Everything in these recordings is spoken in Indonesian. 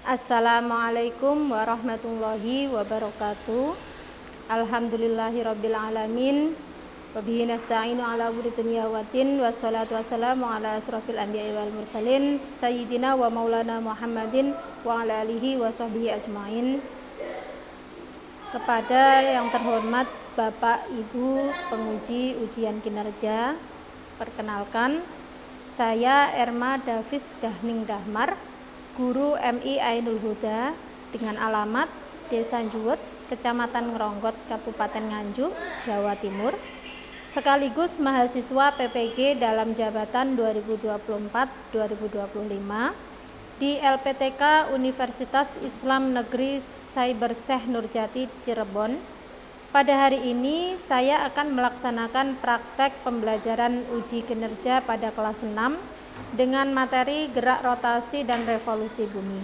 Assalamualaikum warahmatullahi wabarakatuh. Alhamdulillahirabbil alamin. Wabihi nasta'inu ala umuri dunya waddin. Wassalatu wassalamu ala asrofil anbiya'i wal mursalin sayyidina wa maulana Muhammadin wa ala alihi wa sahbihi ajmain. Kepada yang terhormat Bapak Ibu penguji ujian kinerja, perkenalkan, saya Erma Davis Dahning Dahmar, Guru MI Ainul Huda dengan alamat Desa Juwet, Kecamatan Ngronggot, Kabupaten Nganjuk, Jawa Timur, sekaligus mahasiswa PPG dalam jabatan 2024-2025 di LPTK Universitas Islam Negeri Cyber Syekh Nurjati Cirebon. Pada hari ini saya akan melaksanakan praktek pembelajaran uji kinerja pada kelas 6 dengan materi gerak rotasi dan revolusi bumi.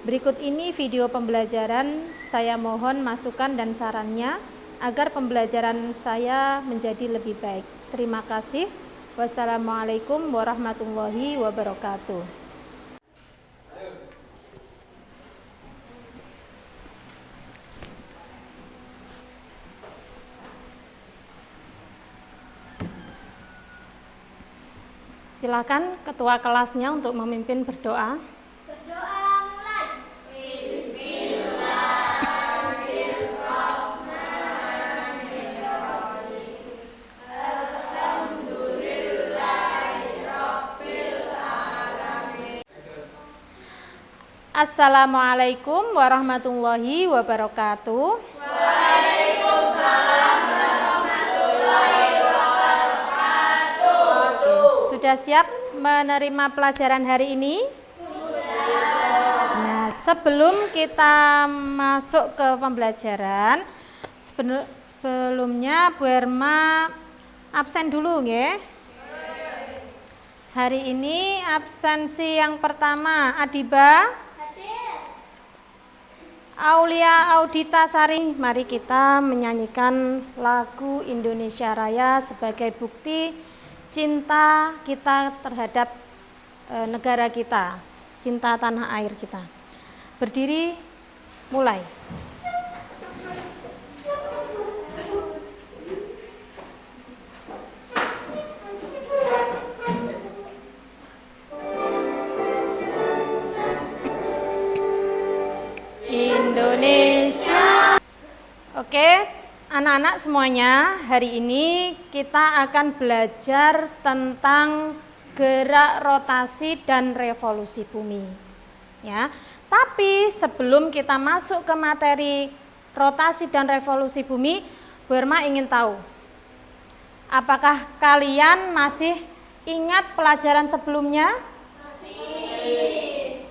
Berikut ini video pembelajaran, saya mohon masukan dan sarannya agar pembelajaran saya menjadi lebih baik. Terima kasih. Wassalamualaikum warahmatullahi wabarakatuh. Silakan ketua kelasnya untuk memimpin berdoa. Berdoa mulai. Bismillahirrahmanirrahim. Alhamdulillahirabbil alamin. Assalamualaikum warahmatullahi wabarakatuh. Waalaikumsalam warahmatullahi wabarakatuh. Sudah siap menerima pelajaran hari ini? Sudah. Nah, sebelum kita masuk ke pembelajaran, sebelumnya Bu Erma absen dulu nggih. Hari ini absensi yang pertama Adiba, Hadir. Aulia Audita Sari. Mari kita menyanyikan lagu Indonesia Raya sebagai bukti cinta kita terhadap negara kita, cinta tanah air kita. Berdiri, mulai. Indonesia. Oke. Anak-anak semuanya, hari ini kita akan belajar tentang gerak rotasi dan revolusi bumi. Ya. Tapi sebelum kita masuk ke materi rotasi dan revolusi bumi, Bu Erma ingin tahu, apakah kalian masih ingat pelajaran sebelumnya? Masih.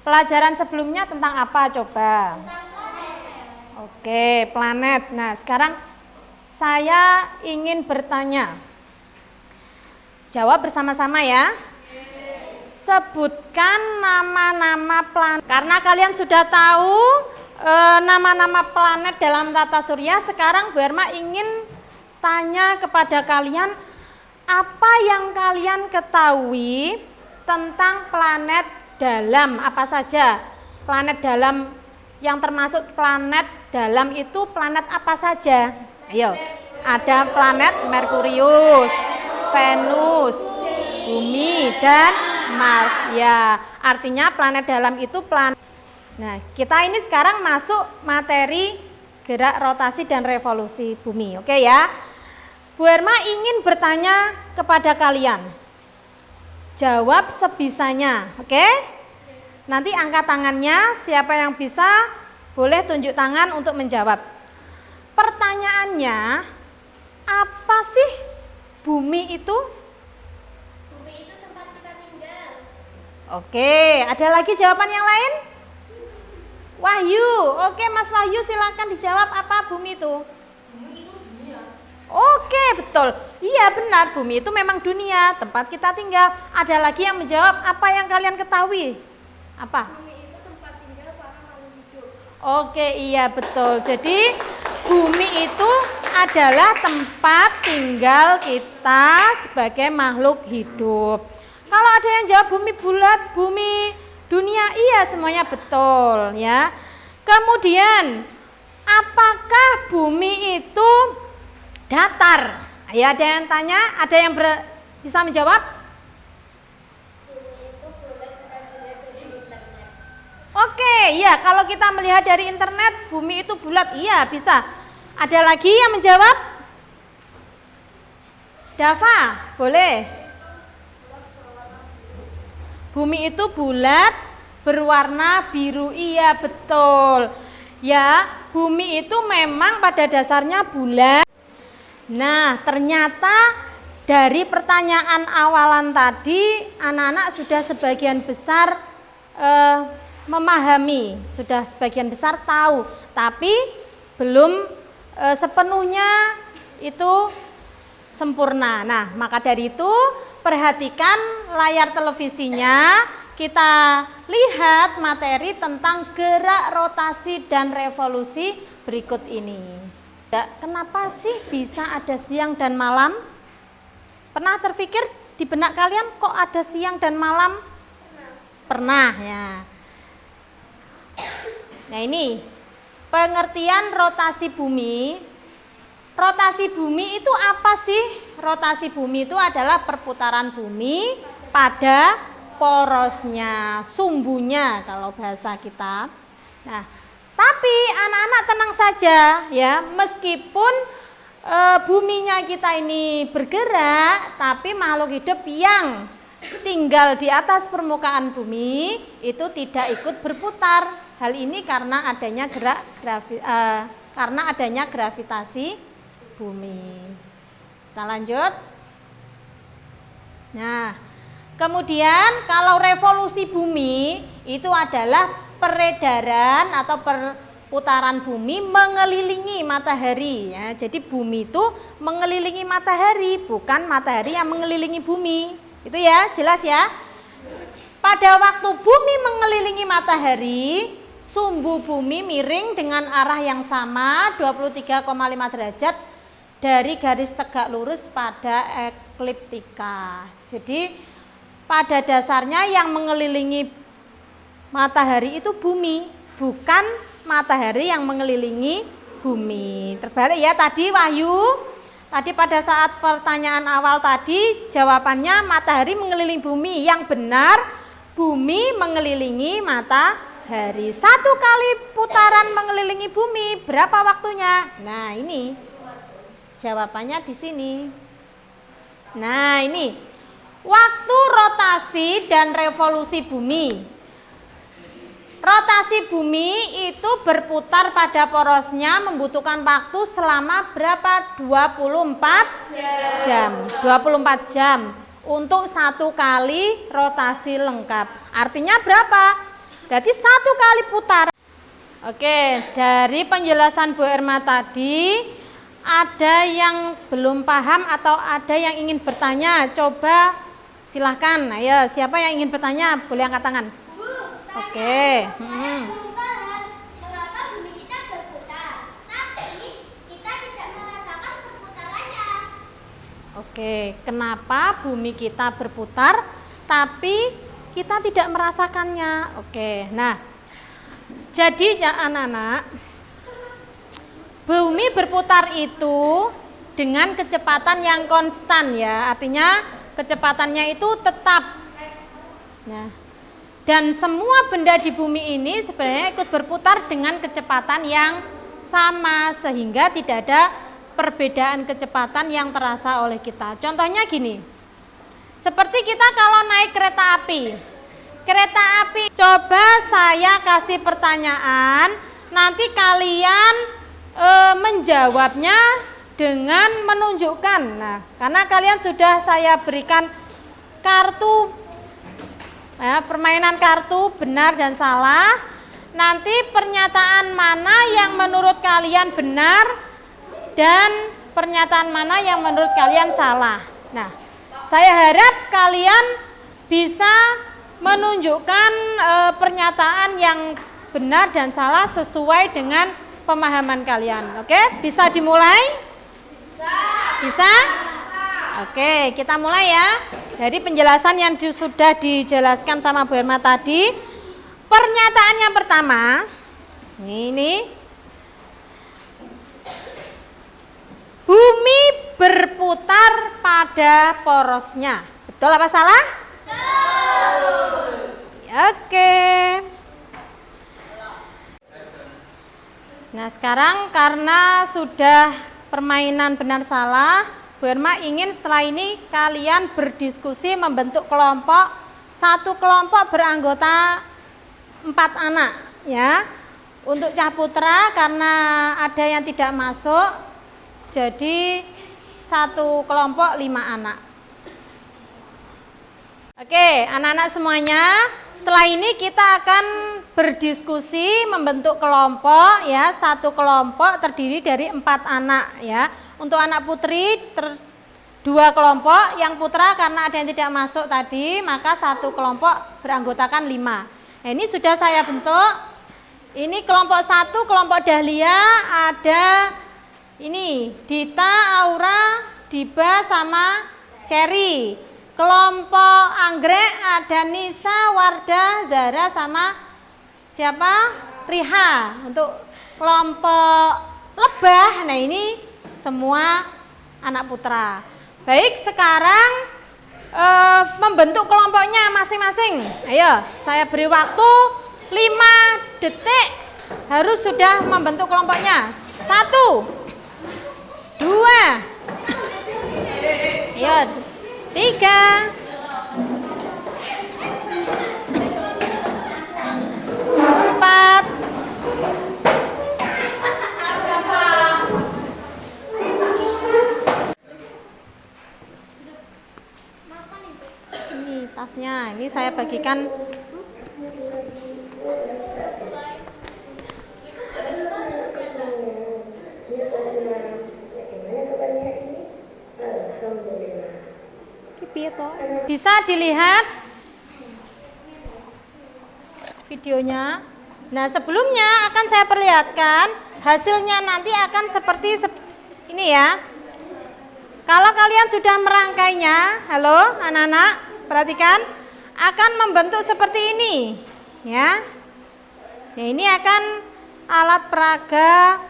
Pelajaran sebelumnya tentang apa coba? Oke, planet. Nah, sekarang saya ingin bertanya. Jawab bersama-sama ya. Sebutkan nama-nama planet. Karena kalian sudah tahu nama-nama planet dalam tata surya, sekarang Bu Erma ingin tanya kepada kalian, apa yang kalian ketahui tentang planet dalam, apa saja? Planet dalam yang termasuk planet dalam itu planet apa saja? Ayo, ada planet Merkurius, Venus, Bumi, dan Mars. Ya, artinya planet dalam itu planet. Nah, kita ini sekarang masuk materi gerak rotasi dan revolusi bumi. Oke ya. Bu Erma ingin bertanya kepada kalian. Jawab sebisanya, oke? Nanti angkat tangannya, siapa yang bisa boleh tunjuk tangan untuk menjawab. Pertanyaannya, apa sih bumi itu? Bumi itu tempat kita tinggal. Oke, ada lagi jawaban yang lain? Wahyu, oke Mas Wahyu silakan dijawab, apa bumi itu? Bumi itu dunia. Oke, betul. Iya benar, bumi itu memang dunia, tempat kita tinggal. Ada lagi yang menjawab, apa yang kalian ketahui? Apa? Bumi itu tempat tinggal para makhluk hidup. Oke, iya betul. Jadi bumi itu adalah tempat tinggal kita sebagai makhluk hidup. Kalau ada yang jawab bumi bulat, bumi dunia, Iya, semuanya betul ya. Kemudian, apakah bumi itu datar? Ya, ada yang tanya, ada yang bisa menjawab? Bumi itu bulat jika dilihat dari internet. Oke, ya kalau kita melihat dari internet, bumi itu bulat, iya bisa. Ada lagi yang menjawab? Dava, boleh. Bumi itu bulat, berwarna biru, iya betul. Ya, bumi itu memang pada dasarnya bulat. Nah, ternyata dari pertanyaan awalan tadi, anak-anak sudah sebagian besar memahami, sudah sebagian besar tahu, tapi belum sepenuhnya itu sempurna. Nah, maka dari itu perhatikan layar televisinya, kita lihat materi tentang gerak rotasi dan revolusi berikut ini. Kenapa sih bisa ada siang dan malam? Pernah terpikir di benak kalian kok ada siang dan malam? Pernah ya. Nah ini pengertian rotasi bumi. Rotasi bumi itu apa sih? Rotasi bumi itu adalah perputaran bumi pada porosnya, sumbunya kalau bahasa kita. Nah, tapi anak-anak tenang saja ya, meskipun buminya kita ini bergerak, tapi makhluk hidup yang tinggal di atas permukaan bumi itu tidak ikut berputar. Hal ini karena adanya gravitasi bumi. Kita lanjut. Nah, kemudian kalau revolusi bumi itu adalah peredaran atau perputaran bumi mengelilingi matahari ya. Jadi bumi itu mengelilingi matahari, bukan matahari yang mengelilingi bumi. Itu ya, jelas ya. Pada waktu bumi mengelilingi matahari, sumbu bumi miring dengan arah yang sama 23,5 derajat dari garis tegak lurus pada ekliptika. Jadi pada dasarnya yang mengelilingi matahari itu bumi, bukan matahari yang mengelilingi bumi. Terbalik ya tadi Wahyu. Tadi pada saat pertanyaan awal tadi jawabannya matahari mengelilingi bumi. Yang benar bumi mengelilingi matahari. 1 kali putaran mengelilingi bumi, berapa waktunya? Nah, ini jawabannya di sini. Nah, ini waktu rotasi dan revolusi bumi. Rotasi bumi itu berputar pada porosnya membutuhkan waktu selama berapa? 24 jam. 24 jam untuk 1 kali rotasi lengkap. Artinya berapa? Berarti 1 kali putaran. Oke, dari penjelasan Bu Erma tadi, ada yang belum paham atau ada yang ingin bertanya? Coba silahkan. Ayo, siapa yang ingin bertanya? Boleh angkat tangan. Oke. Mengapa bumi kita berputar, tapi kita tidak merasakan perputarannya? Oke, kenapa bumi kita berputar tapi kita tidak merasakannya? Oke, nah, jadi anak-anak, bumi berputar itu dengan kecepatan yang konstan ya, artinya kecepatannya itu tetap. Nah, dan semua benda di bumi ini sebenarnya ikut berputar dengan kecepatan yang sama sehingga tidak ada perbedaan kecepatan yang terasa oleh kita. Contohnya gini, seperti kita kalau naik kereta api. Kereta api, coba saya kasih pertanyaan, nanti kalian menjawabnya dengan menunjukkan. Nah, karena kalian sudah saya berikan kartu ya, permainan kartu benar dan salah. Nanti pernyataan mana yang menurut kalian benar dan pernyataan mana yang menurut kalian salah. Nah, saya harap kalian bisa menunjukkan pernyataan yang benar dan salah sesuai dengan pemahaman kalian. Oke, bisa dimulai? Bisa? Oke, kita mulai ya. Dari penjelasan yang sudah dijelaskan sama Bu Erma tadi, Pernyataan yang pertama, ini bumi berputar pada porosnya. Betul apa salah? Betul. Oke. Nah, sekarang karena sudah permainan benar salah, Bu Erma ingin setelah ini kalian berdiskusi membentuk kelompok. Satu kelompok beranggota 4 anak ya. Untuk Cah Putra karena ada yang tidak masuk, jadi satu kelompok 5 anak. Oke, anak-anak semuanya, setelah ini kita akan berdiskusi membentuk kelompok ya. Satu kelompok terdiri dari 4 anak ya. Untuk anak putri 2 kelompok, yang putra karena ada yang tidak masuk tadi, maka satu kelompok beranggotakan 5. Nah, ini sudah saya bentuk. Ini kelompok 1, kelompok Dahlia, ada ini Dita, Aura, Diba sama Cherry. Kelompok Anggrek ada Nisa, Wardah, Zara sama siapa? Riha. Untuk kelompok Lebah, nah ini semua anak putra. Baik, sekarang membentuk kelompoknya masing-masing. Ayo, saya beri waktu 5 detik, harus sudah membentuk kelompoknya. 1, 2, ayo, 3, 4, 5. Ini tasnya, ini saya bagikan. Bisa dilihat videonya. Nah, sebelumnya akan saya perlihatkan hasilnya nanti akan seperti ini ya. Kalau kalian sudah merangkainya, halo anak-anak, perhatikan, akan membentuk seperti ini ya. Nah, ini akan alat peraga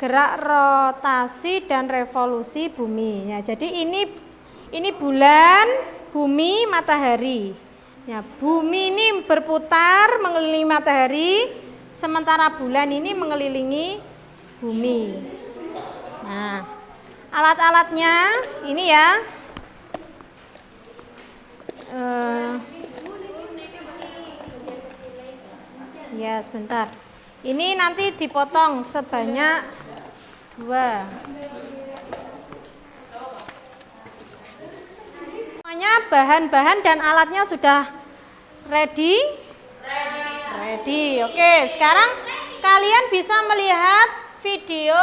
gerak rotasi dan revolusi bumi. Ya, jadi ini bulan, bumi, matahari. Ya, bumi ini berputar mengelilingi matahari, sementara bulan ini mengelilingi bumi. Nah, alat-alatnya ini ya. Ya, sebentar. Ini nanti dipotong sebanyak 2. Semuanya bahan-bahan dan alatnya sudah ready? Ready. Oke, sekarang kalian bisa melihat video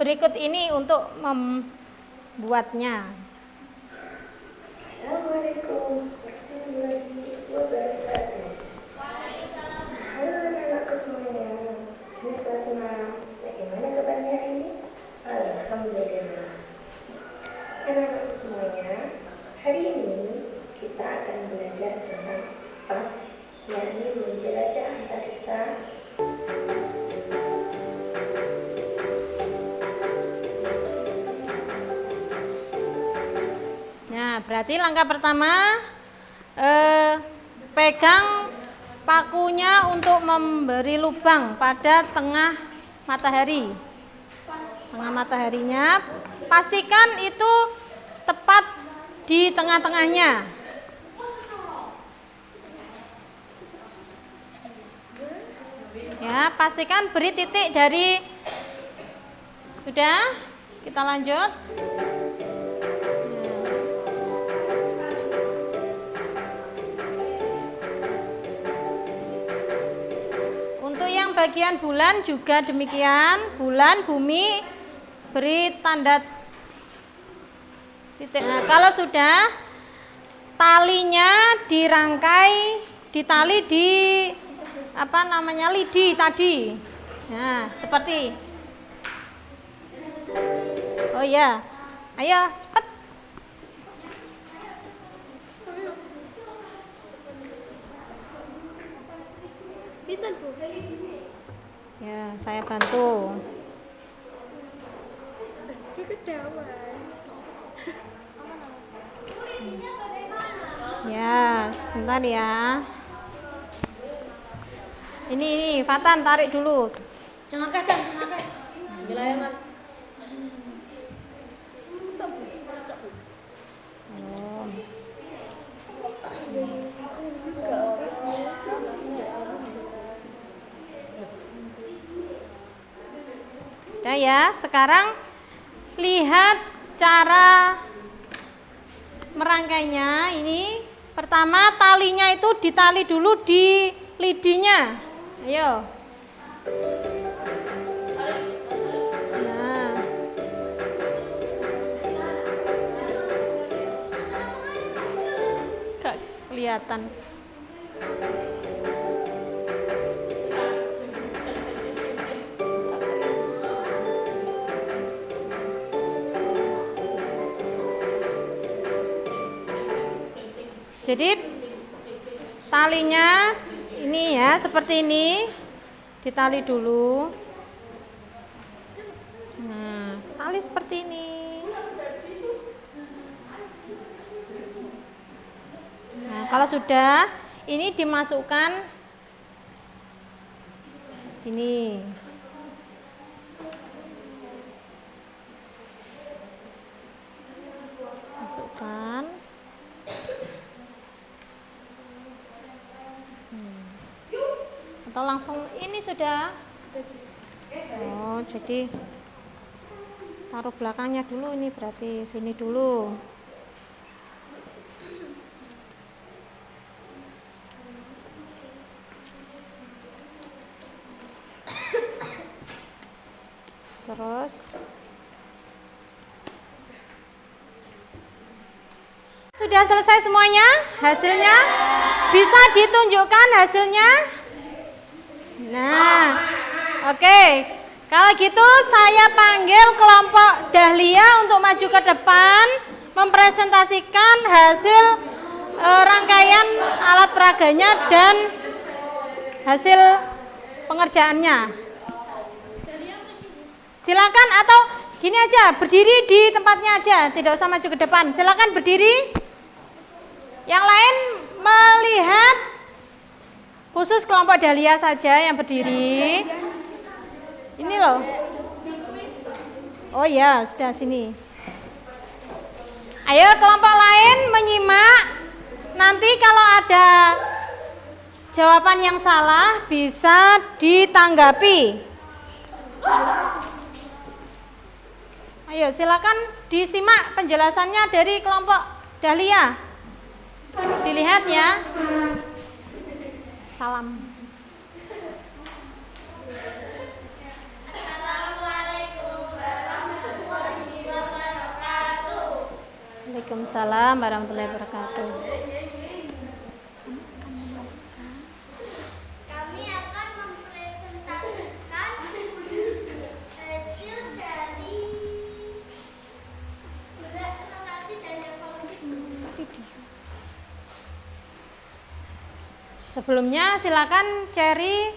berikut ini untuk membuatnya. Assalamualaikum warahmatullahi wabarakatuh. Halo anak-anakku semuanya, sini kelas 6. Bagaimana kabarnya hari ini? Alhamdulillah. Anak-anakku semuanya, hari ini kita akan belajar tentang PAS, yakni menjelajah antariksa. Nah, berarti langkah pertama pegang pakunya untuk memberi lubang pada tengah matahari. Tengah mataharinya, pastikan itu tepat di tengah-tengahnya. Ya, pastikan beri titik dari. Sudah? Kita lanjut. Untuk yang bagian bulan juga demikian, bulan, bumi, beri tanda titik. Nah, kalau sudah, talinya dirangkai, ditali di lidi tadi. Nah, seperti. Oh iya, ayo cepat. Pinten, Bu? Ya, saya bantu. Ya, sebentar ya. Ini Fatan tarik dulu. Jangan kadang, jangan kadang. Wilayaman. Oh. Udah ya, sekarang lihat cara merangkainya. Ini pertama talinya itu ditali dulu di lidinya. Ayo. Nah. Gak kelihatan. Jadi talinya ini ya, seperti ini. Ditali dulu. Nah, tali seperti ini. Nah, kalau sudah, ini dimasukkan sini. Masukkan. Atau langsung ini sudah. Oh, jadi taruh belakangnya dulu, ini berarti sini dulu. Terus sudah selesai semuanya? Hasilnya bisa ditunjukkan hasilnya? Nah, oke. Kalau gitu saya panggil kelompok Dahlia untuk maju ke depan mempresentasikan hasil rangkaian alat peraganya dan hasil pengerjaannya. Silakan, atau gini aja, berdiri di tempatnya aja, tidak usah maju ke depan. Silakan berdiri. Yang lain melihat, khusus kelompok Dahlia saja yang berdiri. Ini loh. Oh ya, sudah sini. Ayo kelompok lain menyimak. Nanti kalau ada jawaban yang salah bisa ditanggapi. Ayo silakan disimak penjelasannya dari kelompok Dahlia. Dilihat ya. Salam. Assalamualaikum warahmatullahi wabarakatuh. Waalaikumsalam warahmatullahi wabarakatuh. Kami akan mempresentasikan hasil dari gerak rotasi dan revolusi. Sebelumnya silakan Cherry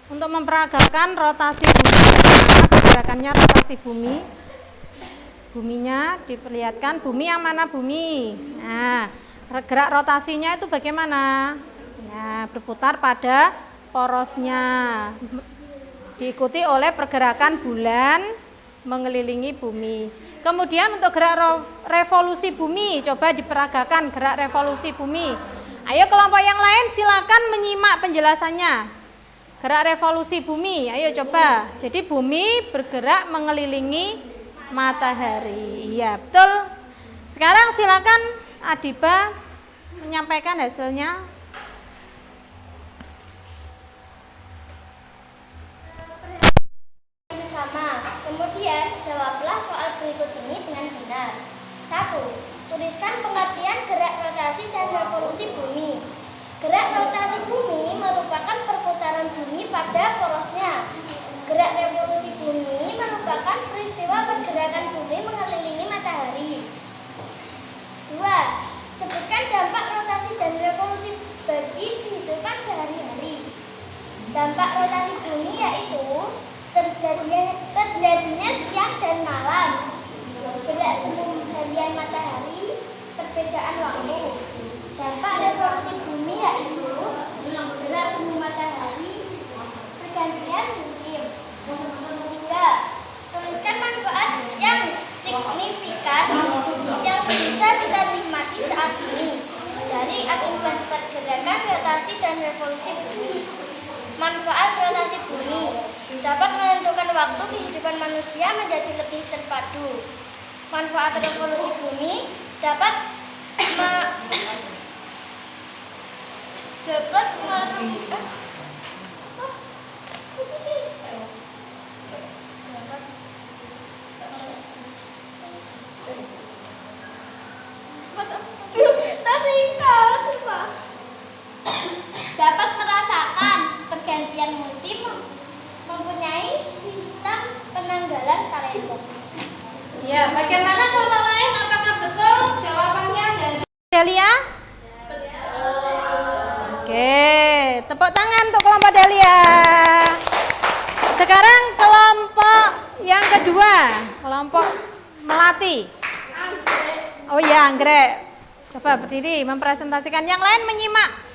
untuk memperagakan rotasi bumi. Pergerakannya rotasi bumi. Buminya diperlihatkan, bumi yang mana bumi. Nah, gerak rotasinya itu bagaimana? Ya, berputar pada porosnya. Diikuti oleh pergerakan bulan mengelilingi bumi. Kemudian untuk gerak revolusi bumi, coba diperagakan gerak revolusi bumi. Ayo kelompok yang lain silakan menyimak penjelasannya. Gerak revolusi bumi, ayo coba. Jadi bumi bergerak mengelilingi matahari. Iya, betul. Sekarang silakan Adiba menyampaikan hasilnya. Sama. Kemudian jawablah soal berikut ini dengan benar. 1. Tuliskan pengertian gerak rotasi dan revolusi bumi. Gerak rotasi bumi merupakan perputaran bumi pada porosnya. Gerak revolusi bumi merupakan peristiwa pergerakan bumi mengelilingi matahari. 2. Sebutkan dampak rotasi dan revolusi bagi kehidupan sehari-hari. Dampak rotasi bumi yaitu terjadinya siang dan malam, gerak semu harian matahari, perbedaan waktu. Dampak revolusi bumi yaitu gerak semu matahari, pergantian musim. 3. Tuliskan manfaat yang signifikan yang bisa kita nikmati saat ini dari akibat pergerakan rotasi dan revolusi bumi. Manfaat rotasi bumi dapat menentukan waktu kehidupan manusia menjadi lebih terpadu. Manfaat revolusi bumi dapat dapat merasakan pergantian musim, mempunyai sistem penanggalan kalender. Ya, bagaimana kelompok lain? Apakah betul jawabannya dari Delia? Oke, tepuk tangan untuk kelompok Delia. Sekarang kelompok yang kedua, kelompok Melati. Oh iya, anggrek. Coba berdiri, mempresentasikan. Yang lain menyimak.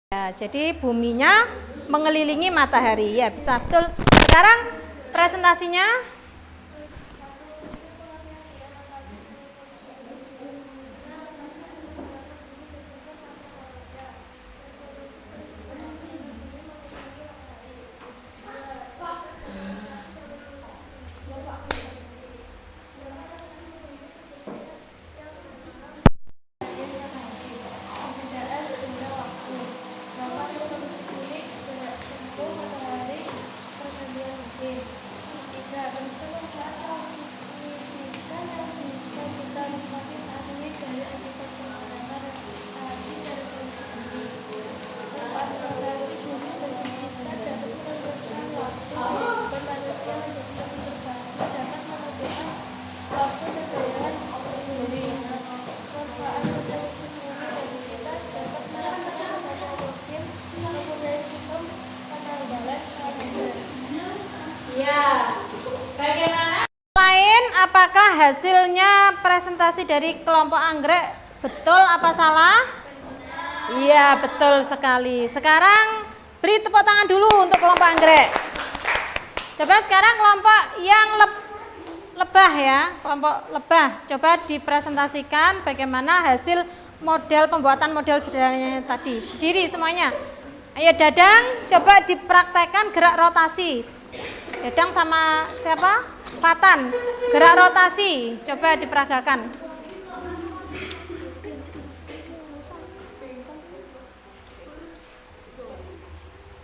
Ya, jadi buminya mengelilingi matahari. Ya, bisa betul. Sekarang presentasinya. Apakah hasilnya presentasi dari kelompok anggrek betul apa salah? Iya, betul sekali. Sekarang beri tepuk tangan dulu untuk kelompok anggrek. Coba sekarang kelompok yang lebah ya, kelompok lebah. Coba dipresentasikan bagaimana hasil pembuatan model sederhananya tadi. Berdiri semuanya. Ayo Dadang, coba dipraktekkan gerak rotasi. Dadang sama siapa? Fatan, gerak rotasi, coba diperagakan.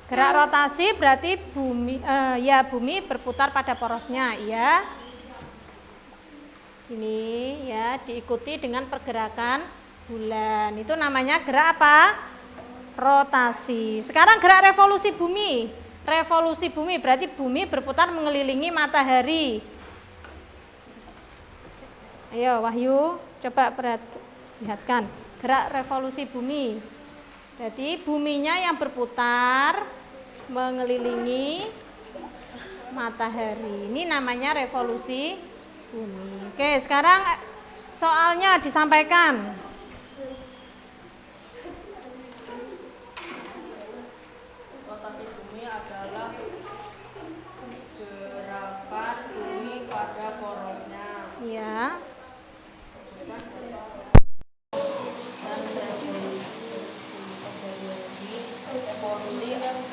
Gerak rotasi berarti bumi berputar pada porosnya, ya. Gini ya, diikuti dengan pergerakan bulan. Itu namanya gerak apa? Rotasi. Sekarang gerak revolusi bumi. Revolusi bumi berarti bumi berputar mengelilingi matahari. Ayo Wahyu, coba perhatikan gerak revolusi bumi. Berarti buminya yang berputar mengelilingi matahari. Ini namanya revolusi bumi. Oke, sekarang soalnya disampaikan. Rotasi bumi adalah gerakan bumi pada porosnya. Ya.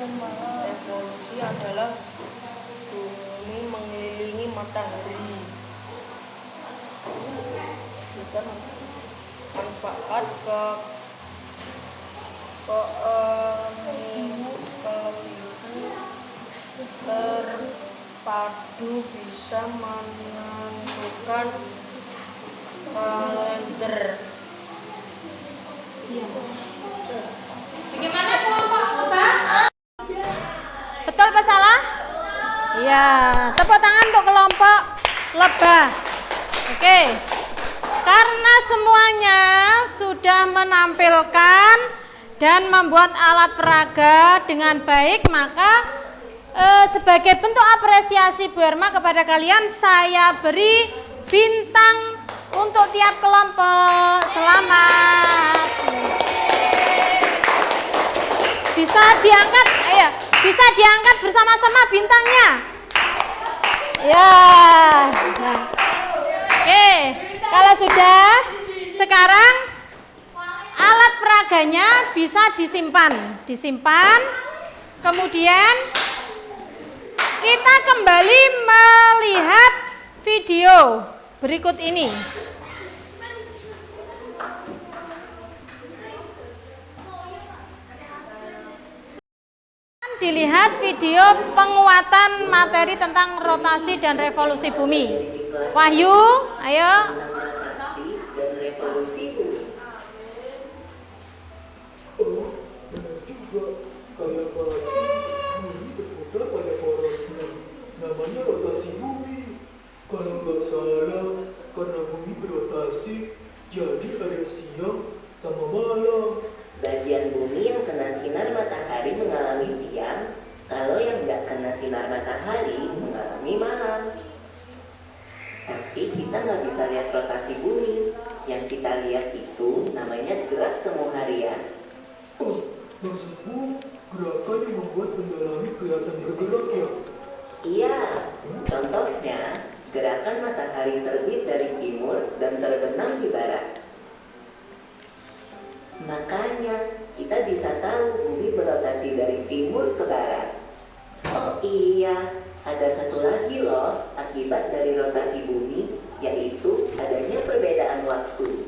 Revolusi adalah bumi mengelilingi matahari. Manfaat terpadu bisa menentukan kalender. Ya, tepuk tangan untuk kelompok lebah. Oke. Karena semuanya sudah menampilkan dan membuat alat peraga dengan baik, maka sebagai bentuk apresiasi Bu Herma kepada kalian, saya beri bintang untuk tiap kelompok. Selamat. Bisa diangkat, ayo, bisa diangkat bersama-sama bintangnya. Ya. Nah. Oke, kalau sudah, sekarang alat peraganya bisa disimpan. Kemudian kita kembali melihat video berikut ini. Dilihat video penguatan materi tentang rotasi dan revolusi bumi. Wahyu, ayo. Namanya rotasi bumi. Kalau nggak salah, karena bumi berotasi, jadi ada siang sama malam. Bagian bumi yang kena sinar matahari mengalami siang, kalau yang nggak kena sinar matahari mengalami malam. Tapi kita nggak bisa lihat rotasi bumi. Yang kita lihat itu namanya gerak semu harian. Oh, maksudmu gerakan yang membuat benda langit kelihatan bergerak ya? Iya, contohnya gerakan matahari terbit dari timur dan terbenam di barat. Makanya kita bisa tahu bumi berotasi dari timur ke barat. Oh iya, ada satu lagi loh akibat dari rotasi bumi, yaitu adanya perbedaan waktu.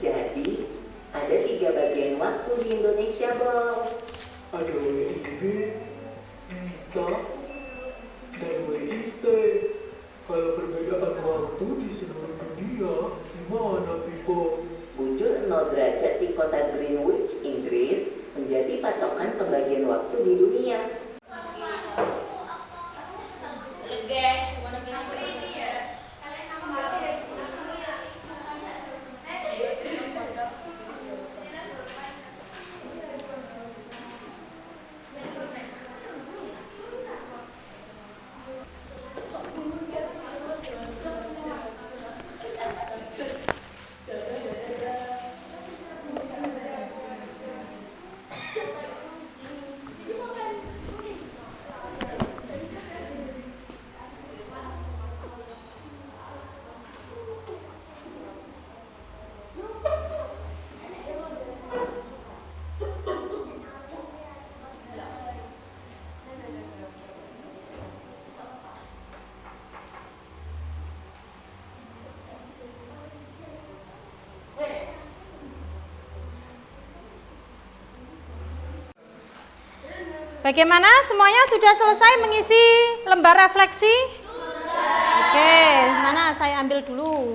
Jadi, ada 3 bagian waktu di Indonesia, Bob. Ada WIB, WITA, dan WIT. Kalau perbedaan waktu di seluruh dunia, gimana, Pipo? Bujur 0 derajat di kota Greenwich, Inggris, menjadi patokan pembagian waktu di dunia. Bagaimana? Semuanya sudah selesai mengisi lembar refleksi? Sudah. Oke, mana saya ambil dulu.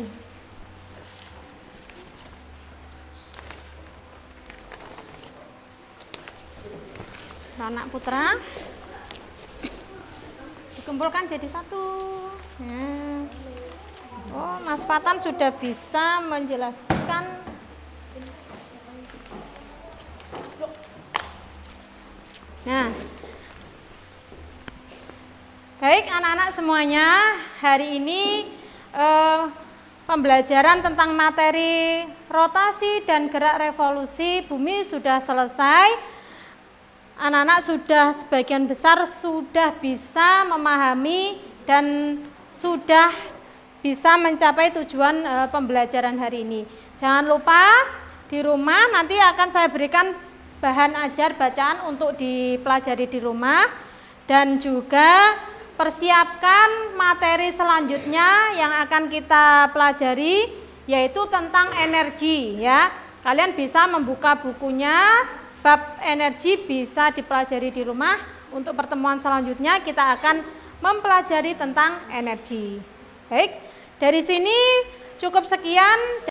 Anak putra. Dikumpulkan jadi satu. Oh, Mas Fatan sudah bisa menjelaskan. Nah, baik anak-anak semuanya, hari ini pembelajaran tentang materi rotasi dan gerak revolusi bumi sudah selesai. Anak-anak sudah sebagian besar sudah bisa memahami dan sudah bisa mencapai tujuan pembelajaran hari ini. Jangan lupa di rumah nanti akan saya berikan bahan ajar bacaan untuk dipelajari di rumah, dan juga persiapkan materi selanjutnya yang akan kita pelajari, yaitu tentang energi ya. Kalian bisa membuka bukunya, bab energi bisa dipelajari di rumah. Untuk pertemuan selanjutnya kita akan mempelajari tentang energi. Baik, dari sini cukup sekian.